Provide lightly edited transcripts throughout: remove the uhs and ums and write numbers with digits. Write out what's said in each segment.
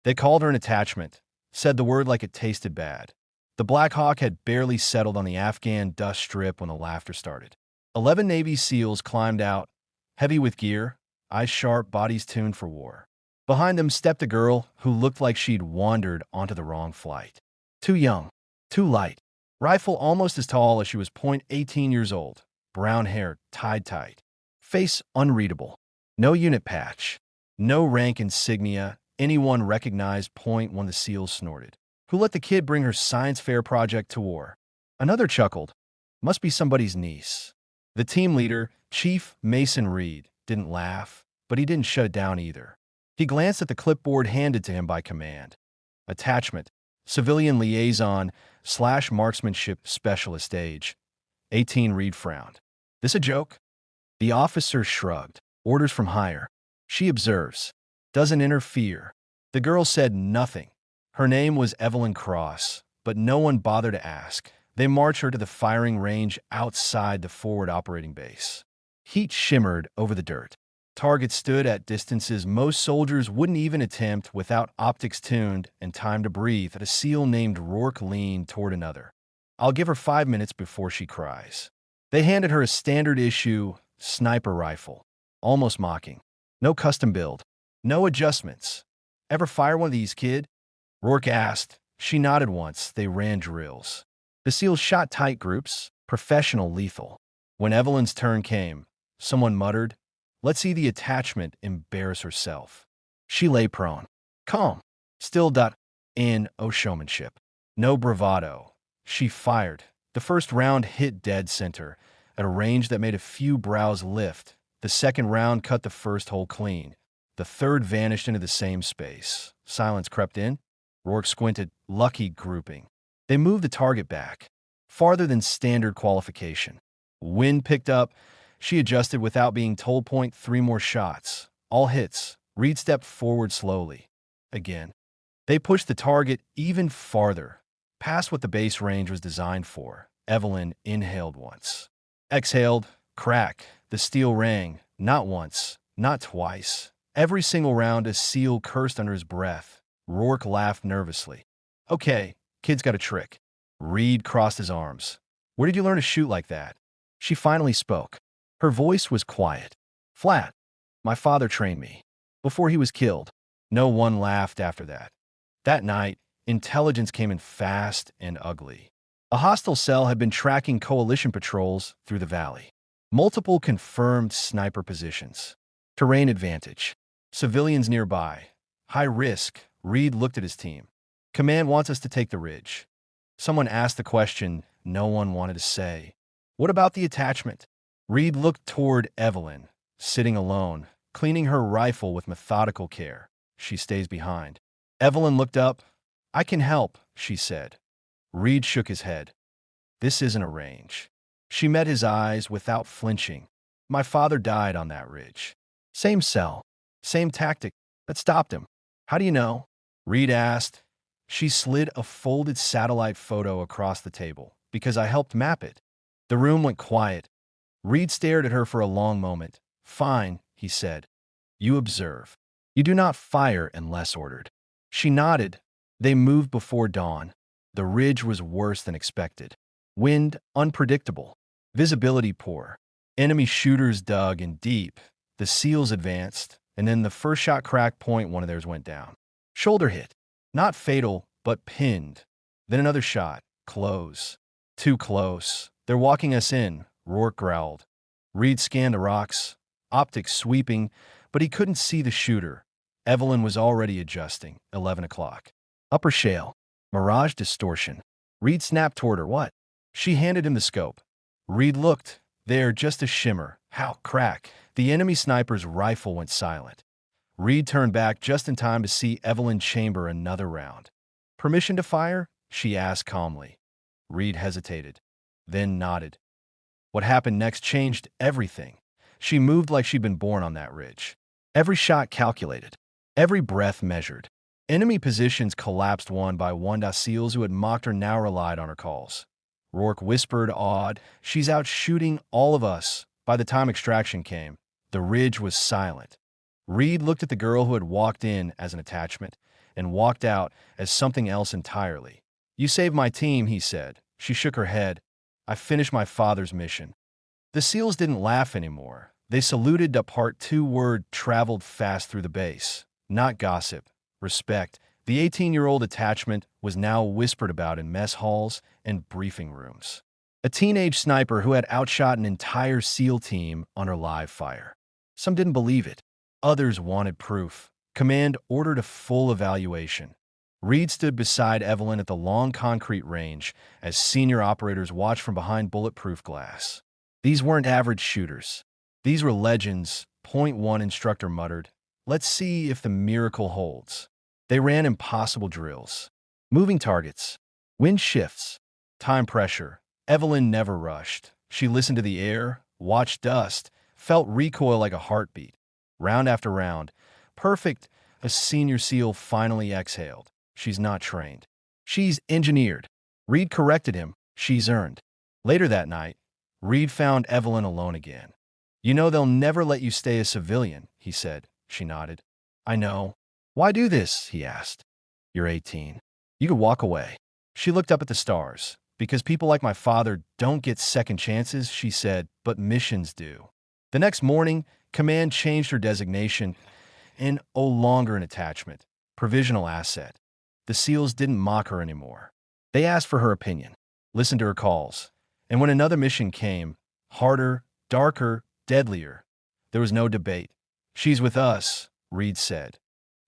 They called her an attachment, said the word like it tasted bad. The Black Hawk had barely settled on the Afghan dust strip when the laughter started. 11 Navy SEALs climbed out, heavy with gear, eyes sharp, bodies tuned for war. Behind them stepped a girl who looked like she'd wandered onto the wrong flight. Too young, too light, rifle almost as tall as she was. 18 years old, brown hair tied tight, face unreadable, no unit patch, no rank insignia anyone recognized. One the SEALs snorted. Who let the kid bring her science fair project to war? Another chuckled. Must be somebody's niece. The team leader, Chief Mason Reed, didn't laugh, but he didn't shut it down either. He glanced at the clipboard handed to him by command. Attachment, civilian liaison / marksmanship specialist, age 18. Reed frowned. This a joke? The officer shrugged. Orders from higher. She observes. Doesn't interfere. The girl said nothing. Her name was Evelyn Cross, but no one bothered to ask. They marched her to the firing range outside the forward operating base. Heat shimmered over the dirt. Targets stood at distances most soldiers wouldn't even attempt without optics tuned and time to breathe. A SEAL named Rourke leaned toward another. I'll give her 5 minutes before she cries. They handed her a standard issue sniper rifle, almost mocking. No custom build, no adjustments. Ever fire one of these, kid? Rourke asked. She nodded once. They ran drills. The SEALs shot tight groups, professional, lethal. When Evelyn's turn came, someone muttered, "Let's see the attachment embarrass herself." She lay prone, calm, still in showmanship. No bravado. She fired. The first round hit dead center, at a range that made a few brows lift. The second round cut the first hole clean. The third vanished into the same space. Silence crept in. Rourke squinted. Lucky grouping. They moved the target back, farther than standard qualification. Wind picked up. She adjusted without being told. 3 more shots. All hits. Reed stepped forward slowly. Again. They pushed the target even farther, past what the base range was designed for. Evelyn inhaled once. Exhaled. Crack. The steel rang. Not once. Not twice. Every single round, a SEAL cursed under his breath. Rourke laughed nervously. Okay, kid's got a trick. Reed crossed his arms. Where did you learn to shoot like that? She finally spoke. Her voice was quiet, flat. My father trained me. Before he was killed. No one laughed after that. That night, intelligence came in fast and ugly. A hostile cell had been tracking coalition patrols through the valley. Multiple confirmed sniper positions. Terrain advantage. Civilians nearby. High risk. Reed looked at his team. Command wants us to take the ridge. Someone asked the question no one wanted to say. What about the attachment? Reed looked toward Evelyn, sitting alone, cleaning her rifle with methodical care. She stays behind. Evelyn looked up. I can help, she said. Reed shook his head. This isn't a range. She met his eyes without flinching. My father died on that ridge. Same cell, same tactic that stopped him. How do you know? Reed asked. She slid a folded satellite photo across the table. Because I helped map it. The room went quiet. Reed stared at her for a long moment. Fine, he said. You observe. You do not fire unless ordered. She nodded. They moved before dawn. The ridge was worse than expected. Wind unpredictable. Visibility poor. Enemy shooters dug in deep. The SEALs advanced, and then the first shot cracked. One of theirs went down. Shoulder hit. Not fatal, but pinned. Then another shot. Close. Too close. They're walking us in, Rourke growled. Reed scanned the rocks, optics sweeping, but he couldn't see the shooter. Evelyn was already adjusting. 11 o'clock. Upper shale. Mirage distortion. Reed snapped toward her. What? She handed him the scope. Reed looked. There, just a shimmer. How? Crack. The enemy sniper's rifle went silent. Reed turned back just in time to see Evelyn chamber another round. Permission to fire? She asked calmly. Reed hesitated, then nodded. What happened next changed everything. She moved like she'd been born on that ridge. Every shot calculated. Every breath measured. Enemy positions collapsed one by one. SEALs who had mocked her now relied on her calls. Rourke whispered, awed, she's out shooting all of us. By the time extraction came, the ridge was silent. Reed looked at the girl who had walked in as an attachment. and walked out as something else entirely. "You saved my team," he said. She shook her head. "I finished my father's mission." The SEALs didn't laugh anymore. They saluted. The Part 2 word traveled fast through the base. Not gossip. Respect. The 18-year-old attachment was now whispered about in mess halls and briefing rooms. A teenage sniper who had outshot an entire SEAL team under live fire. Some didn't believe it. Others wanted proof. Command ordered a full evaluation. Reed stood beside Evelyn at the long concrete range as senior operators watched from behind bulletproof glass. These weren't average shooters. These were legends. Point one instructor muttered. "Let's see if the miracle holds." They ran impossible drills. Moving targets. Wind shifts. Time pressure. Evelyn never rushed. She listened to the air, watched dust, felt recoil like a heartbeat. Round after round. Perfect. A senior SEAL finally exhaled. "She's not trained. She's engineered." Reed corrected him. "She's earned." Later that night, Reed found Evelyn alone again. "You know they'll never let you stay a civilian," he said. She nodded. "I know." "Why do this?" he asked. "You're 18. You could walk away." She looked up at the stars. "Because people like my father don't get second chances," she said, "but missions do." The next morning, Command changed her designation and no longer an attachment, provisional asset. The SEALs didn't mock her anymore. They asked for her opinion, listened to her calls, and when another mission came, harder, darker, deadlier, there was no debate. "She's with us," Reed said.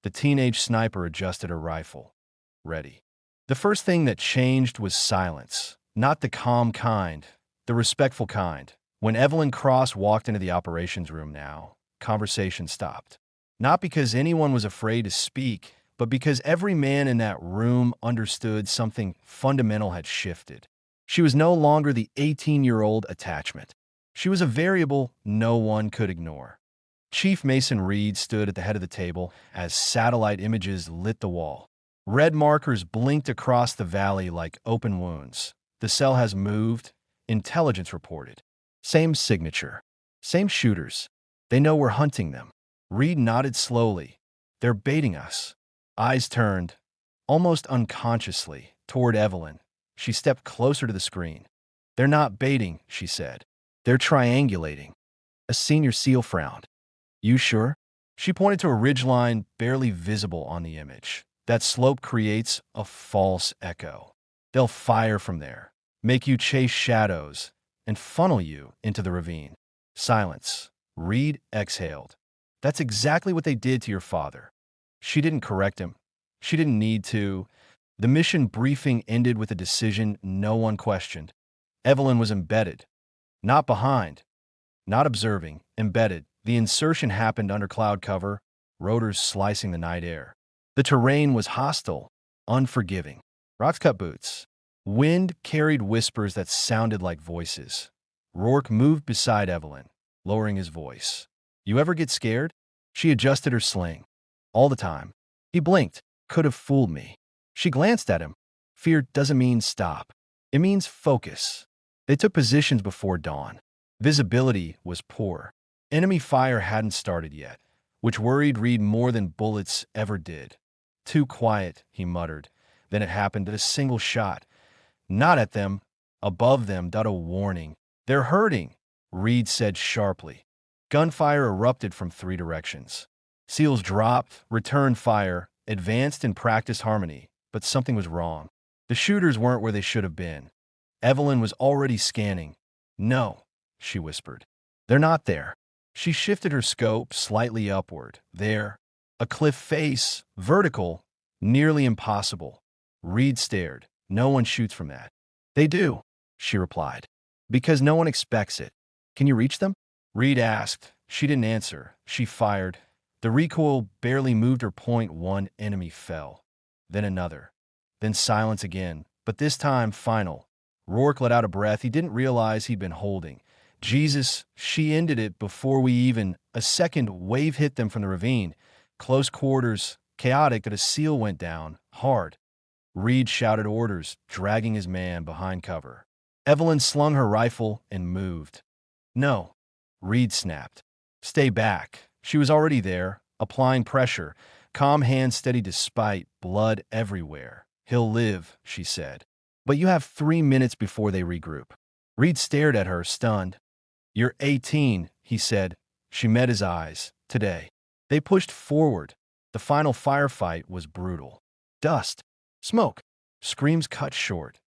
The teenage sniper adjusted her rifle. Ready. The first thing that changed was silence. Not the calm kind, the respectful kind. When Evelyn Cross walked into the operations room now, conversation stopped. Not because anyone was afraid to speak, but because every man in that room understood something fundamental had shifted. She was no longer the 18-year-old attachment. She was a variable no one could ignore. Chief Mason Reed stood at the head of the table as satellite images lit the wall. Red markers blinked across the valley like open wounds. "The cell has moved," intelligence reported. "Same signature. Same shooters. They know we're hunting them." Reed nodded slowly. "They're baiting us." Eyes turned, almost unconsciously, toward Evelyn. She stepped closer to the screen. "They're not baiting," she said. "They're triangulating." A senior SEAL frowned. "You sure?" She pointed to a ridgeline barely visible on the image. "That slope creates a false echo. They'll fire from there, make you chase shadows, and funnel you into the ravine." Silence. Reed exhaled. "That's exactly what they did to your father." She didn't correct him. She didn't need to. The mission briefing ended with a decision no one questioned. Evelyn was embedded. Not behind. Not observing. Embedded. The insertion happened under cloud cover, rotors slicing the night air. The terrain was hostile, unforgiving. Rocks cut boots. Wind carried whispers that sounded like voices. Rourke moved beside Evelyn, lowering his voice. "You ever get scared?" She adjusted her sling. "All the time." He blinked. "Could have fooled me." She glanced at him. "Fear doesn't mean stop. It means focus." They took positions before dawn. Visibility was poor. Enemy fire hadn't started yet, which worried Reed more than bullets ever did. "Too quiet," he muttered. Then it happened at a single shot. Not at them. Above them, a warning. "They're hurting," Reed said sharply. Gunfire erupted from 3 directions. SEALs dropped, returned fire, advanced in practiced harmony, but something was wrong. The shooters weren't where they should have been. Evelyn was already scanning. "No," she whispered. "They're not there." She shifted her scope slightly upward. There. A cliff face, vertical, nearly impossible. Reed stared. "No one shoots from that." "They do," she replied. "Because no one expects it." "Can you reach them?" Reed asked. She didn't answer. She fired. The recoil barely moved her point. One enemy fell. Then another. Then silence again, but this time final. Rourke let out a breath he didn't realize he'd been holding. "Jesus," she ended it before we even. A second wave hit them from the ravine. Close quarters, chaotic, but a SEAL went down, hard. Reed shouted orders, dragging his man behind cover. Evelyn slung her rifle and moved. "No," Reed snapped. "Stay back." She was already there, applying pressure, calm hand steady despite blood everywhere. He'll live, she said. But you have 3 minutes before they regroup. Reed stared at her, stunned. You're 18, he said. She met his eyes. Today. They pushed forward. The final firefight was brutal. Dust, smoke, screams cut short.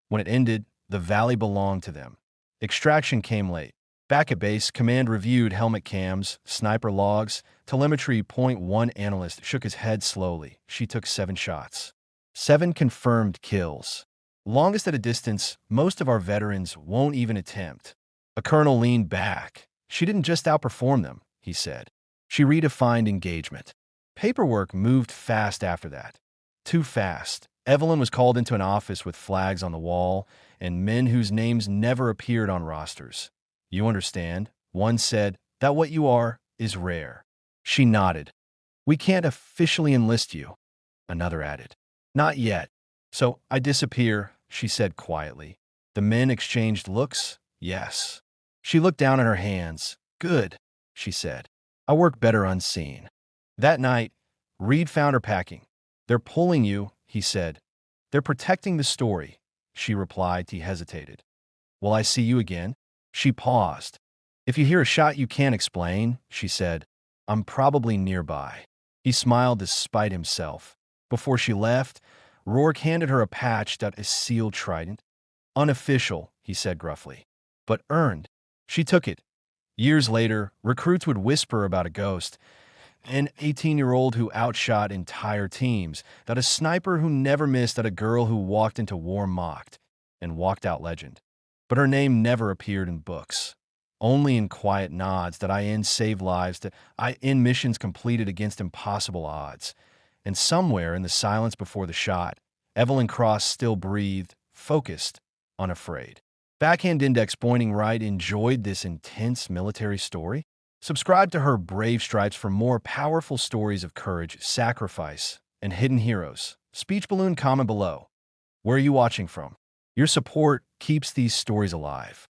When it ended, the valley belonged to them. Extraction came late. Back at base, command reviewed helmet cams, sniper logs, telemetry. One analyst shook his head slowly. She took 7 shots. 7 confirmed kills. Longest at a distance most of our veterans won't even attempt. A colonel leaned back. She didn't just outperform them, he said. She redefined engagement. Paperwork moved fast after that. Too fast. Evelyn was called into an office with flags on the wall and men whose names never appeared on rosters. You understand? One said, that what you are is rare. She nodded. We can't officially enlist you. Another added. Not yet. So I disappear, she said quietly. The men exchanged looks. Yes. She looked down at her hands. Good, she said. I work better unseen. That night, Reed found her packing. They're pulling you, he said. They're protecting the story, she replied. He hesitated. Will I see you again? She paused. If you hear a shot you can't explain, she said, I'm probably nearby. He smiled despite himself. Before she left, Rourke handed her a patched out a sealed trident. Unofficial, he said gruffly, but earned. She took it. Years later, recruits would whisper about a ghost, an 18-year-old who outshot entire teams, that a sniper who never missed, that a girl who walked into war mocked and walked out legend. But her name never appeared in books. Only in quiet nods that I in saved lives, that I in missions completed against impossible odds. And somewhere in the silence before the shot, Evelyn Cross still breathed, focused, unafraid. Backhand index pointing right. Enjoyed this intense military story? Subscribe to her Brave Stripes for more powerful stories of courage, sacrifice, and hidden heroes. Speech balloon comment below. Where are you watching from? Your support keeps these stories alive.